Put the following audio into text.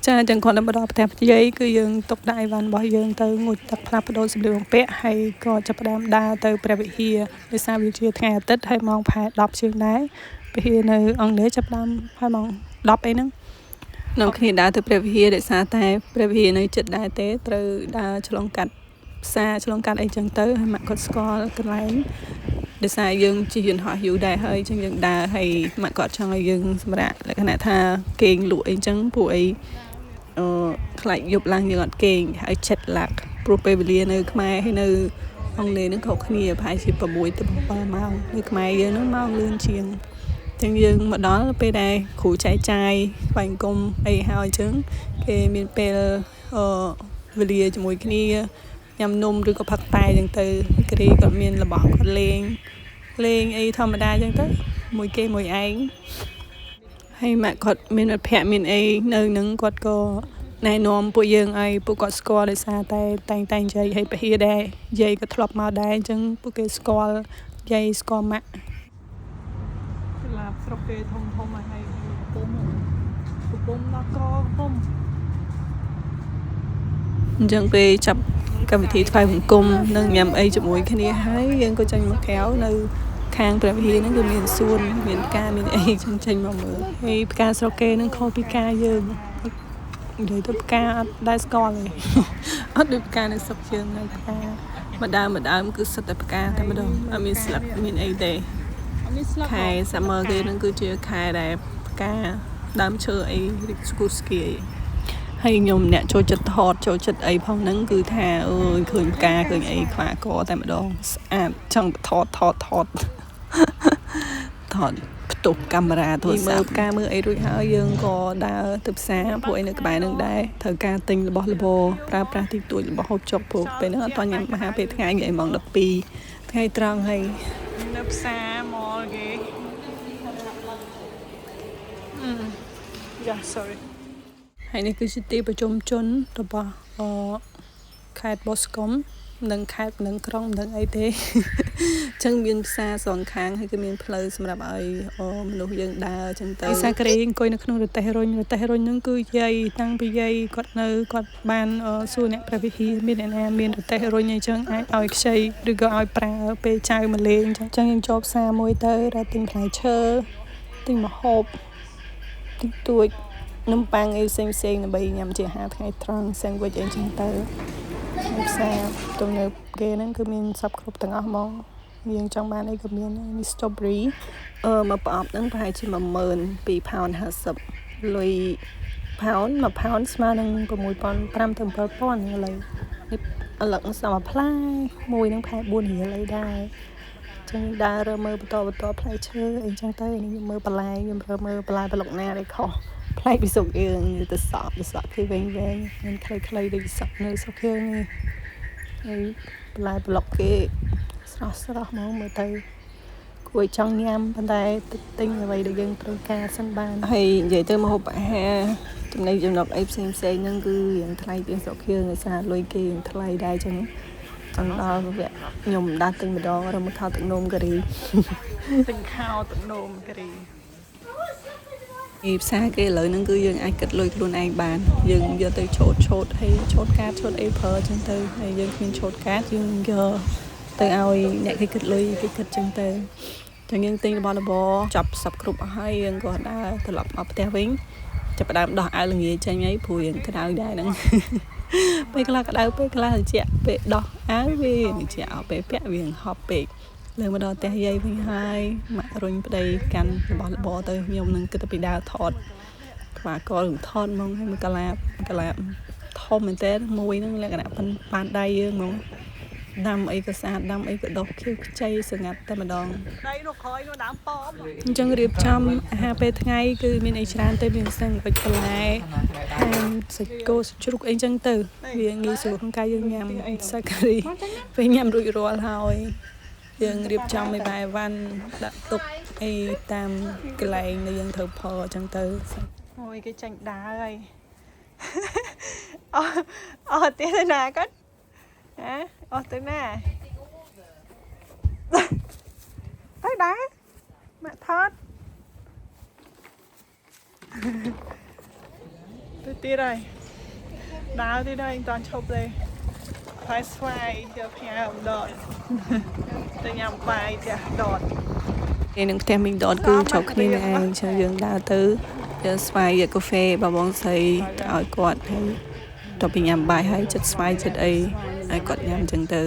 ចាអញ្ចឹងគាត់ទៅដល់ផ្ទះយាយគឺយើងទុកដាក់អីវ៉ាន់របស់យើងទៅងូតទឹកផ្លាស់ប្ដូរសម្លៀកបំពាក់ហើយក៏ចាប់ផ្ដើមដើរទៅព្រះវិហារដោយសារវាជាថ្ងៃអាទិត្យហើយម៉ោងប្រហែល10ជាងដែរវិហារនៅអង់គ្លេសចាប់ផ្ដើមហើយម៉ោង10អីហ្នឹងនៅគ្នាដើរទៅព្រះវិហារដោយសារតែព្រះវិហារនៅជិតដែរទេត្រូវដើរឆ្លងកាត់ផ្សារឆ្លងកាត់អីចឹងទៅហើយម៉ាក់គាត់ស្គាល់កន្លែងដោយសារយើងជិះយន្តហោះយូរដែរហើយអញ្ចឹងយើងដើរហើយម៉ាក់គាត់ចង់ឲ្យយើងសម្រាប់លក្ខណៈថាគេងលក់អីចឹងពួកអីខ្លាចយប់ឡើងយើងអត់គេងហើយចិត្តឡាក់ព្រោះពេលវេលានៅខ្មែរហើយនៅអង់គ្លេសនឹងខុសគ្នាប្រហែលជា6ទៅ7ម៉ោងនៅខ្មែរយើងនឹងម៉ោងលឿនជាងចឹងយើងមកដល់ពេលដែលគ្រូចែកចាយស្វែងគុំអីហើយអញ្ចឹងគេមានពេលវេលាជាមួយគ្នាញ៉ាំនំឬក៏ផឹកតែអញ្ចឹងទៅគ្រីគាត់មានរបស់គាត់លេងអីធម្មតាអញ្ចឹងទៅមួយគេមួយឯងហើយម៉ាក់គាត់មានមិត្តភ័ក្តិមានអីនៅនឹងគាត់ក៏ណែនាំពួកយើងឲ្យពួកគាត់ស្គាល់ដោយសារតែតែងយាយឲ្យពហិដែរយាយក៏ធ្លាប់មកដែរអញ្ចឹងពួកគេស្គាល់យាយស្គាល់ម៉ាក់ស្លាប់ស្រុកគេធំហើយពុំដល់កពុំអញ្ចឹងពេលចាប់កម្មវិធីថ្វាយបង្គំនិងញ៉ាំអីជាមួយគ្នាហើយយើងក៏ចេញមកក្រៅនៅខាងព្រះវិហារហ្នឹងគឺមានសួនមានផ្កាមានអីចេញមកមើលហើយផ្កាស្រុកគេហ្នឹងខុសពីផ្កាយើងនិយាយទៅផ្កាអត់ដែលស្គាល់ទេអត់ដូចផ្កានៅស្រុកយើងនៅផ្កាម្ដើមគឺសិតតែផ្កាតែម្ដងអត់មានស្លឹកមានអីទេខែ summer គេហ្នឹងគឺជាខែដែលផ្កាដើមឈើអីរីកស្គូស្គីហើយខ្ញុំអ្នកចូលចិត្តថតចូលចិត្តអីផងហ្នឹងគឺថាអើយឃើញផ្កាឃើញអីខ្វាកតែម្ដងស្អាតចង់ថតផ្ទុកកាមេរ៉ាទូរស័ព្ទមើលផ្កាមើលអីរួចហើយយើងក៏ដើរទៅផ្សារពួកអីនៅក្បែរហ្នឹងដែរត្រូវការទិញរបស់របរប្រើប្រាស់តិចតួចរបស់ហូបចុកព្រោះពេលហ្នឹងអត់ទាន់ញ៉ាំអាហារពេលថ្ងៃនិយាយម៉ោង12ថ្ងៃត្រង់ហើយនៅផ្សារ mall គេsorry ហើយនេះគឺជាទីប្រជុំជនរបស់ខេត្តបូស្កុំនិងខេត្តនឹងក្រុងនឹងអីទេអញ្ចឹងមានផ្សារសងខាងហើយក៏មានផ្លូវសម្រាប់ឲ្យមនុស្សយើងដើរអញ្ចឹងទៅសាក្រីអង្គុយនៅក្នុងរទេះរុញហ្នឹងគឺយាយតាំងពីយាយគាត់បានសួរអ្នកព្រះវិហារមានអ្នកណាមានរទេះរុញអីចឹងអាចឲ្យខ្ចីឬក៏ឲ្យប្រើពេលចៅមកលេងអញ្ចឹងយើងចូលផ្សារមួយទៅរកទិញផ្លែឈើទិញម្ហូបតិចតួចនំប៉័ងអីផ្សេងដើម្បីញ៉ាំជាអាហារថ្ងៃត្រង់ sandwich អីចឹងទៅផ្សារទំនើបគេហ្នឹងគឺមានសពគ្រប់ទាំងអស់ហ្មងយើងចង់បានអីក៏មាននេះ strawberry មួយប្រអប់ហ្នឹងប្រហែលជា£12.50លុយ1ផោនស្មើនឹង6,500 ទៅ 7,000 ឥឡូវឥឡូវសម្រាប់ផ្លែមួយហ្នឹងប្រហែល4 រៀលអីដែរចឹងដើររើមើលបន្តផ្លែឈើអីចឹងទៅនេះមើលបន្លែខ្ញុំរើមើលបន្លែប្លុកណាដែលខុសផ្លែពីស្រុកយើងទៅសក់គឺវែងមានខ្លីដូចសក់នៅស្រុកយើងនេះហើយបន្លែប្លុកគេស្រស់ហ្មងមើលទៅគួរចង់ញ៉ាំប៉ុន្តែទិញអ្វីដែលយើងត្រូវការសិនបានហើយនិយាយទៅម្ហូបអាហារចំណីចំណុកអីផ្សេងហ្នឹងគឺរៀងថ្លៃជាងស្រុកយើងដោយសារលុយគេរៀងថ្លៃដែរចឹងចង់ដល់វគ្គខ្ញុំដាស់ទិញម្ដងរមថោទឹកនោមការីទិញខោទឹកនោមការីផ្សារគេឥឡូវហ្នឹងគឺយើងអាចគិតលុយខ្លួនឯងបានយើងយកទៅឆូតហើយឆូតកាតឆូតអីប្រើចឹងទៅហើយយើងគ្មានឆូតកាតយើងយកទៅឲ្យអ្នកគេគិតលុយគេគិតចឹងទៅចឹងយើងទិញរបស់របរចាប់សពគ្រប់អស់ហើយយើងក៏ដើរត្រឡប់មកផ្ទះវិញចាប់ផ្ដើមដោះអាវល្ងាចចេញហើយព្រោះយើងក្តៅដែរហ្នឹងពេលខ្លះក្តៅពេលខ្លះត្រជាក់ពេលដោះអាវវាត្រជាក់ពេលពាក់វាហប់ពេកលើមកដល់ផ្ទះយាយវិញហើយម៉ាក់រុញប្តីកាន់របស់របរទៅខ្ញុំនឹងគិតទៅពីដើរថតខ្វាកលថតហ្មងហើយមួយកលាបធំមែនតើមួយហ្នឹងលក្ខណៈប៉ានដៃយើងហ្មងដាំអីក៏ស្អាតដាំអីក៏ដុះខៀវខ្ចីស្ងាត់តែម្ដងដៃនោះក្រោយនោះដើមប៉មអញ្ចឹងរៀបចំអាហារពេលថ្ងៃគឺមានអីច្រើនទៅមានសិនវិចបន្លែហាមសាច់គោសាច់ជ្រូកអីចឹងទៅវាងាយស្រួលក្នុងការយើងញ៉ាំសាការីពេលញ៉ាំរួចរាល់ហើយយើងរៀបចំឲ្យបែរវ៉ាន់ដាក់ទុកអីតាមកន្លែងដែលយើងត្រូវផលអញ្ចឹងទៅអូយគេចាញ់ដើរហើយអត់ទេណាគាត់អស់ទៅណាទៅដែរម៉ាក់ថត ទៅទៀតហើយដើរទៀតហើយមិនតាន់ឈប់ទេផែស្វាយទៅផ្ញើអំដតទៅញ៉ាំបាយផ្ទះដតនេះនឹងផ្ទះមីងដតគឺចុកគ្នានឹងឯងចឹងយើងដើរទៅយើងស្វាយកាហ្វេបងស្រីឲ្យគាត់ហើយទៅពីញ៉ាំបាយហើយចិត្តស្វាយចិត្តអីឲ្យគាត់ញ៉ាំចឹងទៅ